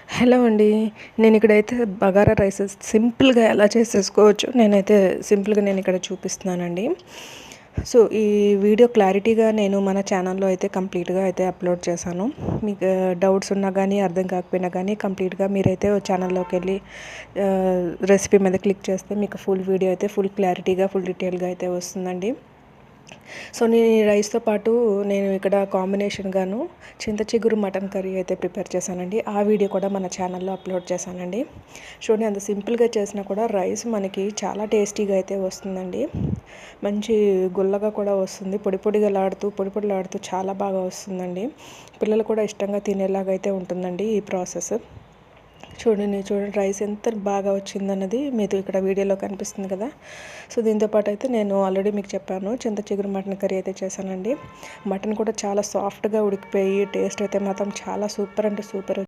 Hello అండి. నేనిక్కడైతే bagara rice సింపుల్‌గా ఎలా చేసేసుకోవచ్చో నేనిక్కడ చూపిస్తున్నానండి. సో, ఈ వీడియో క్లారిటీగా నేను మన ఛానల్‌లో అయితే కంప్లీట్‌గా అయితే అప్‌లోడ్ చేశాను. మీకు డౌట్స్ ఉన్నా గానీ, అర్థం కాకపోయినా గానీ కంప్లీట్‌గా మీరైతే ఛానల్‌లోకెళ్ళి రెసిపీ మీద క్లిక్ చేస్తే మీకు ఫుల్ వీడియో అయితే ఫుల్ క్లారిటీగా, ఫుల్ డీటెయిల్‌గా అయితే వస్తుందండి. సో, నేను ఈ రైస్‌తో పాటు నేను ఇక్కడ కాంబినేషన్‌గాను చింత చిగురు మటన్ కర్రీ అయితే ప్రిపేర్ చేశానండి. ఆ వీడియో కూడా మన ఛానల్‌లో అప్‌లోడ్ చేశానండి. చూడండి అంత సింపుల్‌గా చేసినా కూడా రైస్ మనకి చాలా టేస్టీగా అయితే వస్తుందండి. మంచి గుల్లగా కూడా వస్తుంది. పొడి పొడిలాడుతూ చాలా బాగా వస్తుందండి. పిల్లలు కూడా ఇష్టంగా తినేలాగా అయితే ఉంటుందండి ఈ ప్రాసెస్. చూడండి రైస్ ఎంత బాగా వచ్చిందన్నది మీకు ఇక్కడ వీడియోలో కనిపిస్తుంది కదా. సో, దీంతో పాటు అయితే నేను ఆల్రెడీ మీకు చెప్పాను చింత చిగురు మటన్ కర్రీ అయితే చేశానండి. మటన్ కూడా చాలా సాఫ్ట్‌గా ఉడికిపోయి టేస్ట్ అయితే మాత్రం చాలా సూపర్ అంటే సూపర్